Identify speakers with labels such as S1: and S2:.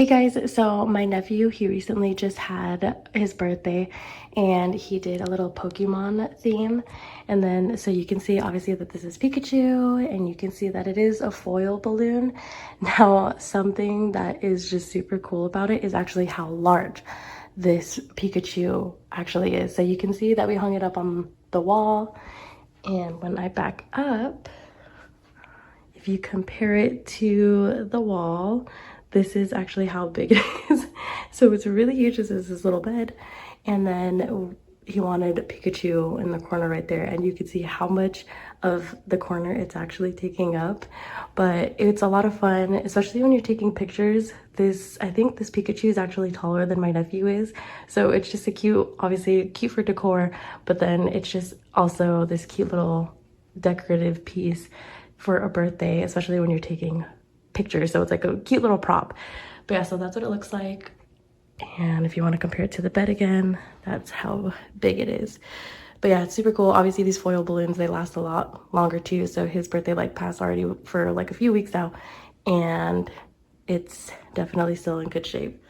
S1: Hey guys, so my nephew, he recently just had his birthday and he did a little Pokemon theme. And then, so you can see obviously that this is Pikachu and you can see that it is a foil balloon. Now, something that is just super cool about it is actually how large this Pikachu actually is. So you can see that we hung it up on the wall. And when I back up, if you compare it to the wall, this is actually how big it is. So it's really huge. This is his little bed. And then he wanted Pikachu in the corner right there. And you can see how much of the corner it's actually taking up. But it's a lot of fun, especially when you're taking pictures. I think this Pikachu is actually taller than my nephew is. So it's just a cute, obviously cute for decor. But then it's just also this cute little decorative piece for a birthday, especially when you're taking pictures. So it's like a cute little prop. But yeah, so that's what it looks like. And if you want to compare it to the bed again, that's how big it is. But yeah, it's super cool. Obviously these foil balloons, they last a lot longer too. So his birthday like passed already for like a few weeks now, and it's definitely still in good shape.